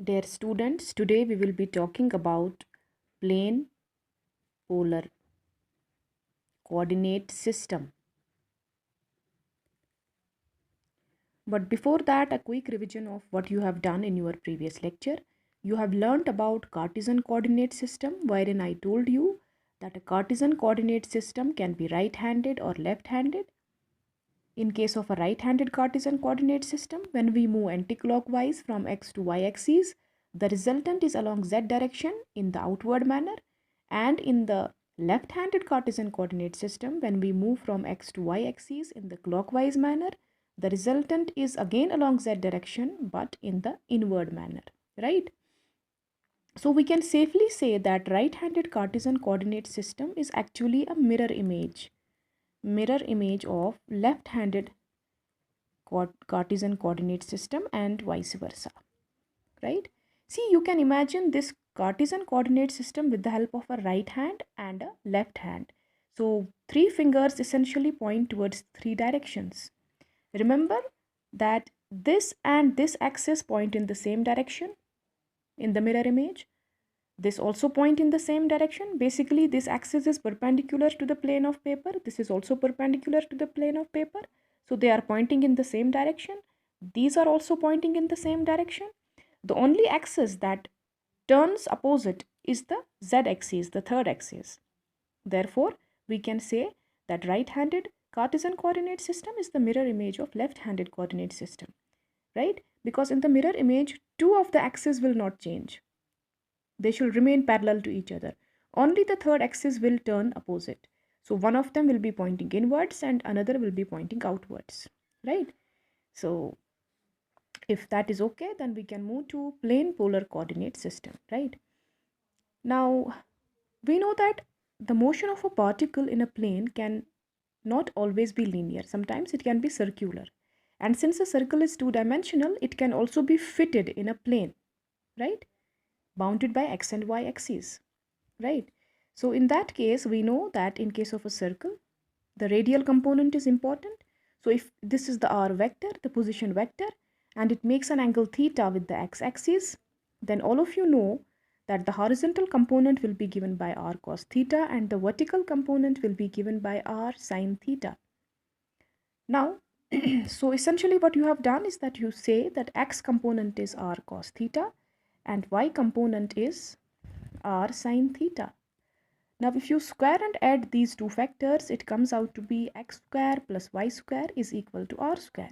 Dear students, today we will be talking about plane polar coordinate system. But before that, a quick revision of what you have done in your previous lecture. You have learnt about Cartesian coordinate system, wherein I told you that a Cartesian coordinate system can be right-handed or left-handed. In case of a right-handed Cartesian coordinate system, when we move anticlockwise from x to y axis, the resultant is along z direction in the outward manner, and in the left-handed Cartesian coordinate system, when we move from x to y axis in the clockwise manner, the resultant is again along z direction but in the inward manner, right? So we can safely say that right-handed Cartesian coordinate system is actually a mirror image of left-handed Cartesian coordinate system and vice versa, right? See, you can imagine this Cartesian coordinate system with the help of a right hand and a left hand. So three fingers essentially point towards three directions. Remember that this and this axis point in the same direction in the mirror image. This also point in the same direction. Basically, this axis is perpendicular to the plane of paper. This is also perpendicular to the plane of paper. So they are pointing in the same direction. These are also pointing in the same direction. The only axis that turns opposite is the z-axis, the third axis. Therefore, we can say that right-handed Cartesian coordinate system is the mirror image of left-handed coordinate system, right? Because in the mirror image, two of the axes will not change. They should remain parallel to each other. Only the third axis will turn opposite. So one of them will be pointing inwards and another will be pointing outwards, right? So if that is okay, then we can move to plane polar coordinate system, right? Now, we know that the motion of a particle in a plane can not always be linear. Sometimes it can be circular. And since a circle is two-dimensional, it can also be fitted in a plane, right? Bounded by x and y axes, right? So in that case, we know that in case of a circle, the radial component is important. So if this is the r vector, the position vector, and it makes an angle theta with the x-axis, then all of you know that the horizontal component will be given by r cos theta and the vertical component will be given by r sin theta. Now, so essentially what you have done is that you say that x component is r cos theta and y component is r sin theta. Now, if you square and add these two factors, it comes out to be x square plus y square is equal to r square,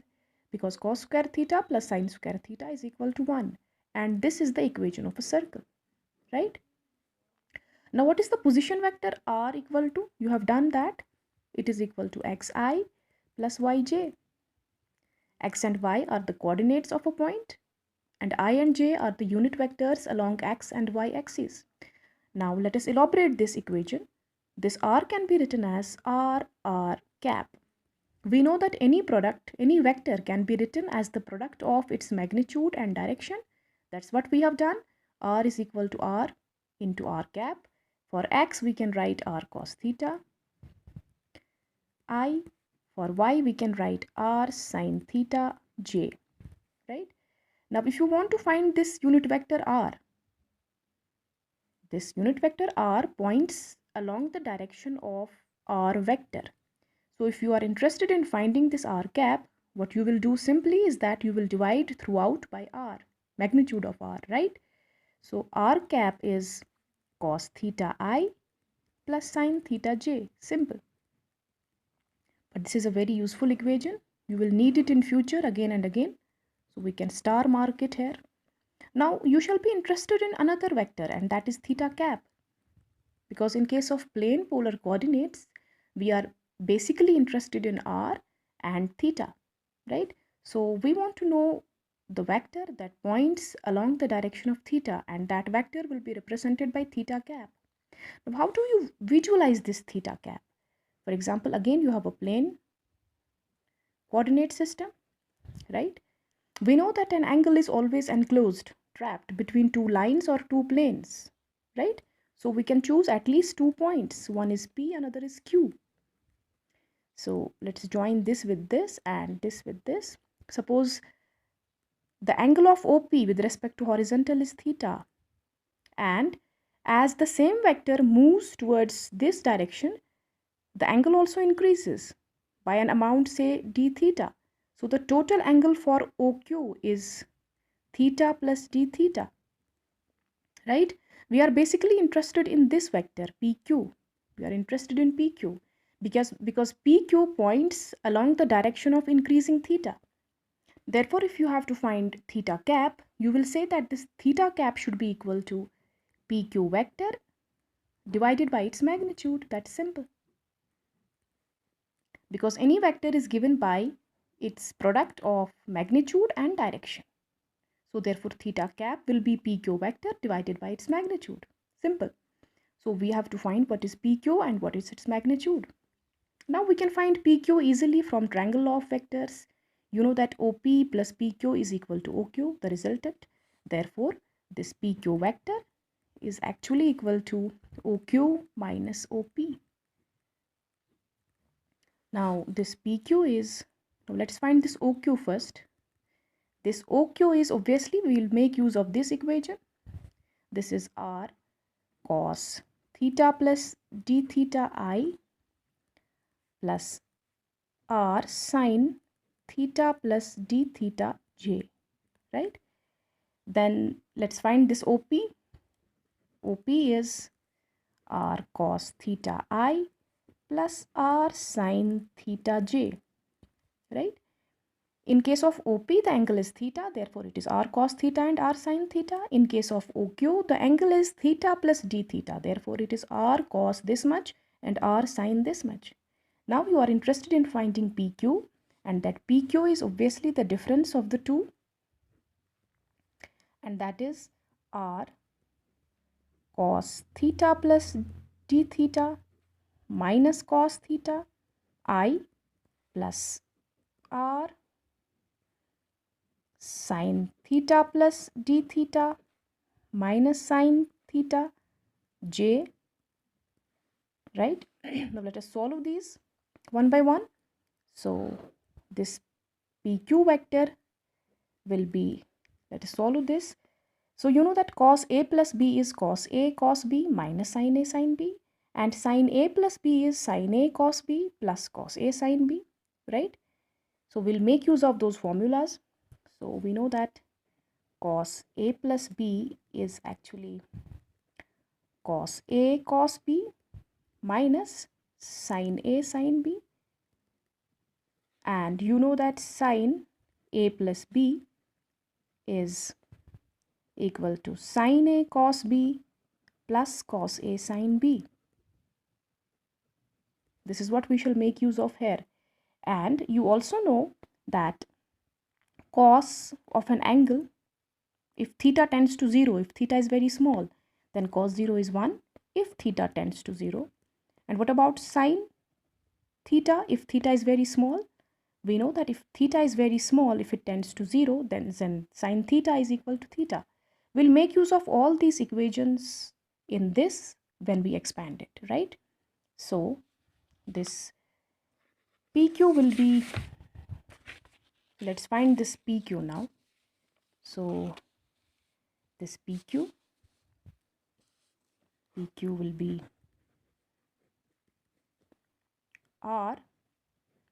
because cos square theta plus sin square theta is equal to 1. And this is the equation of a circle, right? Now, what is the position vector r equal to? You have done that. It is equal to xi plus yj. X and y are the coordinates of a point, and I and j are the unit vectors along x and y axes. Now let us elaborate this equation. This r can be written as r cap. We know that any vector can be written as the product of its magnitude and direction. That's what we have done. R is equal to r into r cap. For x, we can write r cos theta. I, for y, we can write r sin theta j, right? Now, if you want to find this unit vector r, this unit vector r points along the direction of r vector. So if you are interested in finding this r cap, what you will do simply is that you will divide throughout by r, magnitude of r, right? So r cap is cos theta I plus sin theta j, simple. But this is a very useful equation. You will need it in future again and again. So we can star mark it here. Now you shall be interested in another vector, and that is theta cap. Because in case of plane polar coordinates, we are basically interested in r and theta, right? So we want to know the vector that points along the direction of theta, and that vector will be represented by theta cap. Now, how do you visualize this theta cap? For example, again, you have a plane coordinate system, right? We know that an angle is always enclosed, trapped between two lines or two planes, right? So we can choose at least 2 points. One is P, another is Q. So let's join this with this and this with this. Suppose the angle of OP with respect to horizontal is theta. And as the same vector moves towards this direction, the angle also increases by an amount, say d theta. So the total angle for OQ is theta plus d theta, right? We are basically interested in this vector PQ. We are interested in PQ because PQ points along the direction of increasing theta. Therefore, if you have to find theta cap, you will say that this theta cap should be equal to PQ vector divided by its magnitude. That's simple. Because any vector is given by its product of magnitude and direction. So therefore theta cap will be PQ vector divided by its magnitude. Simple. So we have to find what is PQ and what is its magnitude. Now we can find PQ easily from triangle law of vectors. You know that OP plus PQ is equal to OQ, the resultant. Therefore, this PQ vector is actually equal to OQ minus OP. Now this PQ is, now let's find this OQ first. This OQ is, obviously we will make use of this equation. This is R cos theta plus d theta I plus R sin theta plus d theta j, right? Then let's find this OP. OP is R cos theta I plus R sin theta j, right? In case of OP, the angle is theta, therefore it is R cos theta and R sin theta. In case of OQ, the angle is theta plus d theta, therefore it is R cos this much and R sin this much. Now you are interested in finding PQ, and that PQ is obviously the difference of the two, and that is R cos theta plus d theta minus cos theta I plus R sin theta plus d theta minus sin theta j, right? Now let us solve these one by one. So this PQ vector will be, let us solve this. So you know that cos A plus B is cos A cos B minus sin A sin B, and sin A plus B is sin A cos B plus cos A sin B, right? So we'll make use of those formulas. So we know that cos A plus B is actually cos A cos B minus sin A sin B, and you know that sin A plus B is equal to sin A cos B plus cos A sin B. This is what we shall make use of here. And you also know that cos of an angle, if theta tends to 0, if theta is very small, then cos 0 is 1 if theta tends to 0. And what about sin theta? If theta is very small, we know that if theta is very small, if it tends to 0, then sin theta is equal to theta. We'll make use of all these equations in this when we expand it, right? So this PQ will be, let's find this PQ now. So this PQ will be R,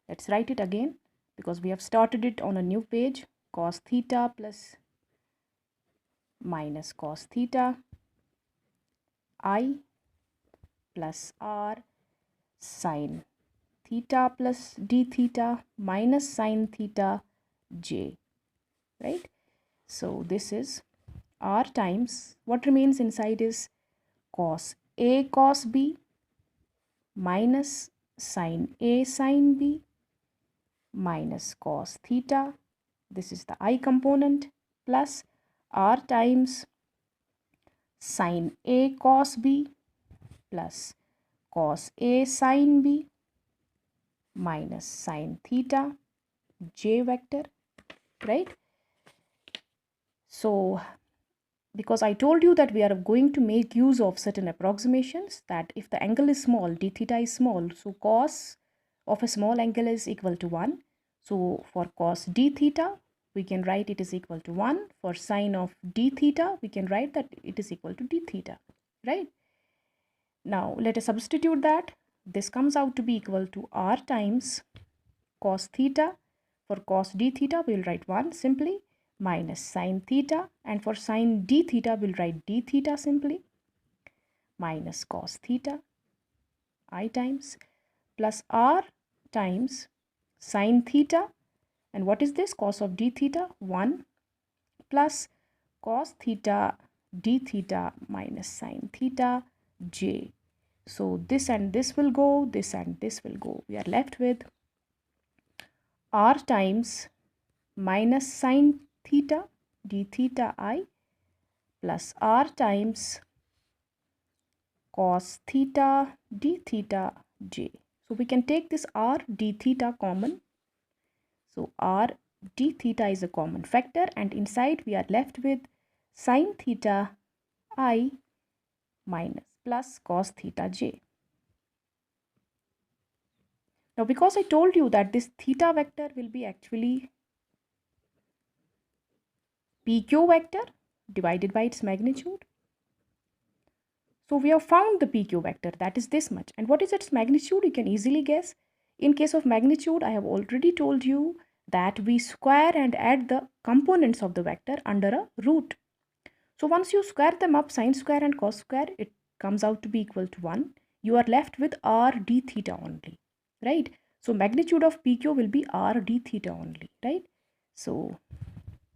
let's write it again because we have started it on a new page, cos theta plus minus cos theta I plus R sin theta plus d theta minus sin theta j, right? So this is R times, what remains inside is cos A cos B minus sin A sin B minus cos theta, this is the I component, plus R times sin A cos B plus cos A sin B minus sin theta j vector, right? So because I told you that we are going to make use of certain approximations, that if the angle is small, d theta is small, so cos of a small angle is equal to 1. So for cos d theta, we can write it is equal to 1. For sine of d theta, we can write that it is equal to d theta, right? Now, let us substitute that. This comes out to be equal to r times cos theta. For cos d theta, we'll write 1 simply, minus sine theta. And for sine d theta, we'll write d theta simply, minus cos theta, I times, plus r times sine theta. And what is this? Cos of d theta, 1, plus cos theta d theta minus sine theta j. So this and this will go, this and this will go. We are left with r times minus sine theta d theta I plus r times cos theta d theta j. So we can take this r d theta common. So r d theta is a common factor, and inside we are left with sine theta I minus plus cos theta j. Now, because I told you that this theta vector will be actually PQ vector divided by its magnitude. So we have found the PQ vector, that is this much. And what is its magnitude? You can easily guess. In case of magnitude, I have already told you that we square and add the components of the vector under a root. So once you square them up, sine square and cos square, it comes out to be equal to 1. You are left with r d theta only, right? So magnitude of PQ will be r d theta only, right? So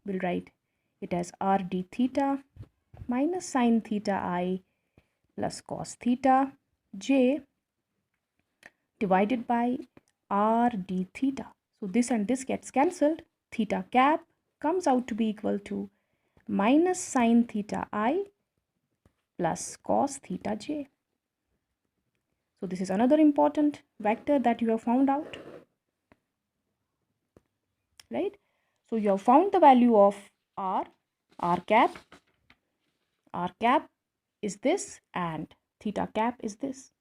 we'll write it as r d theta minus sine theta I plus cos theta j divided by r d theta. So this and this gets cancelled. Theta cap comes out to be equal to minus sine theta I plus cos theta j. So this is another important vector that you have found out, right? So you have found the value of r cap is this and theta cap is this.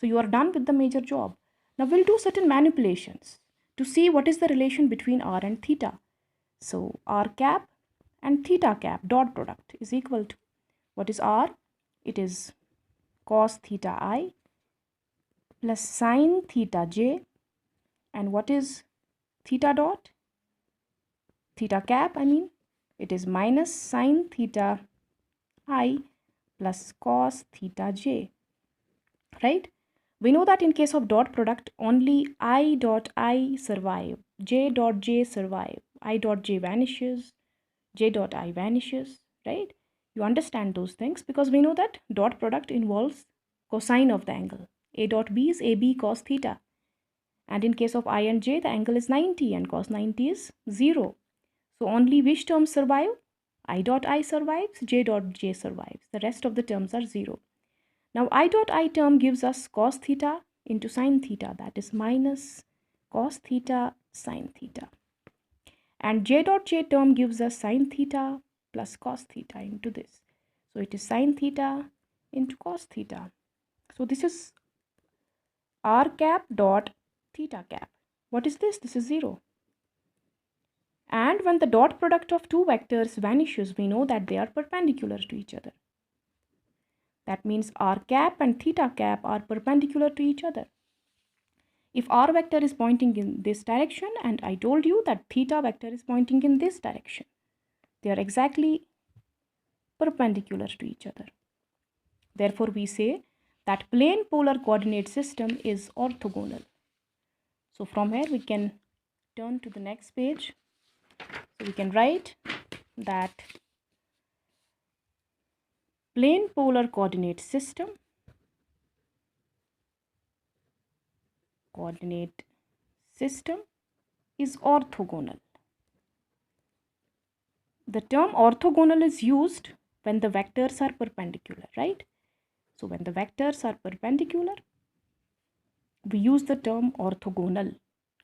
So you are done with the major job. Now we'll do certain manipulations to see what is the relation between r and theta. So r cap and theta cap dot product is equal to, what is r? It is cos theta I plus sine theta j. And what is theta dot? Theta cap, I mean, it is minus sine theta I plus cos theta j, right? We know that in case of dot product, only I dot I survive, j dot j survive, I dot j vanishes, j dot I vanishes, right? You understand those things because we know that dot product involves cosine of the angle. A dot b is ab cos theta. And in case of I and j, the angle is 90 and cos 90 is 0. So only which terms survive? I dot I survives, j dot j survives. The rest of the terms are 0. Now I dot I term gives us cos theta into sine theta, that is minus cos theta sine theta. And j dot j term gives us sine theta plus cos theta into this. So it is sine theta into cos theta. So this is r cap dot theta cap. What is this? This is 0. And when the dot product of two vectors vanishes, we know that they are perpendicular to each other. That means r cap and theta cap are perpendicular to each other. If r vector is pointing in this direction and I told you that theta vector is pointing in this direction, they are exactly perpendicular to each other. Therefore, we say that plane polar coordinate system is orthogonal. So from here we can turn to the next page. So we can write that plane polar coordinate system is orthogonal. The term orthogonal is used when the vectors are perpendicular, right? So when the vectors are perpendicular, we use the term orthogonal,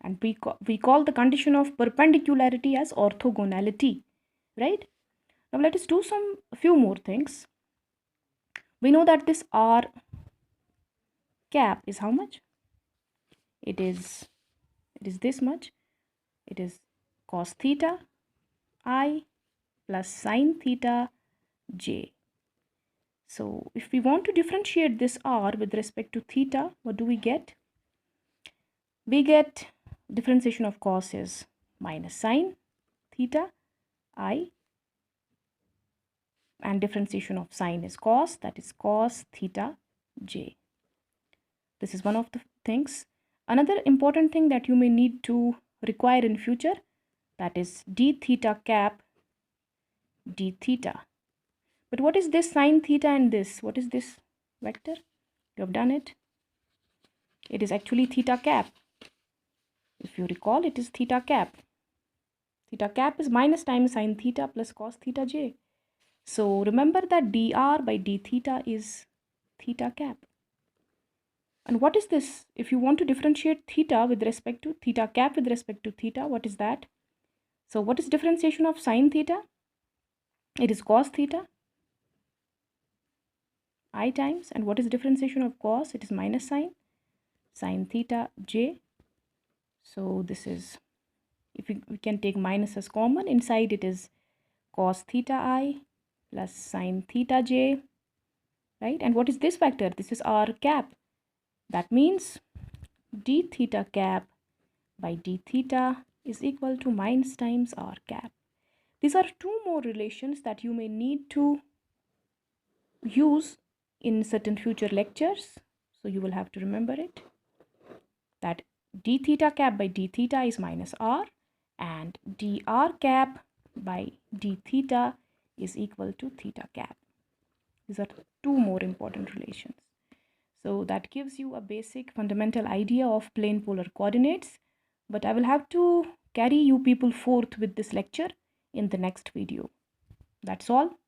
and we call the condition of perpendicularity as orthogonality, right? Now let us do a few more things. We know that this r cap is how much? It is this much. It is cos theta I plus sine theta j. So if we want to differentiate this r with respect to theta, what do we get? We get differentiation of cos is minus sine theta I, and differentiation of sine is cos, that is cos theta j. This is one of the things. Another important thing that you may need to require in future, that is d theta cap d theta. But what is this sine theta and this? What is this vector? You have done it. It is actually theta cap. If you recall, it is theta cap. Theta cap is minus times sine theta plus cos theta j. So remember that dr by d theta is theta cap. And what is this? If you want to differentiate theta with respect to theta cap with respect to theta, what is that? So what is differentiation of sine theta? It is cos theta I times, and what is differentiation of cos? It is minus sine theta j. So this is, if we can take minus as common, inside it is cos theta I plus sine theta j, right? And what is this vector? This is r cap. That means d theta cap by d theta is equal to minus times r cap. These are two more relations that you may need to use in certain future lectures. So you will have to remember it, that d theta cap by d theta is minus r, and dr cap by d theta is equal to theta cap. These are two more important relations. So that gives you a basic fundamental idea of plane polar coordinates, but I will have to carry you people forth with this lecture in the next video. That's all.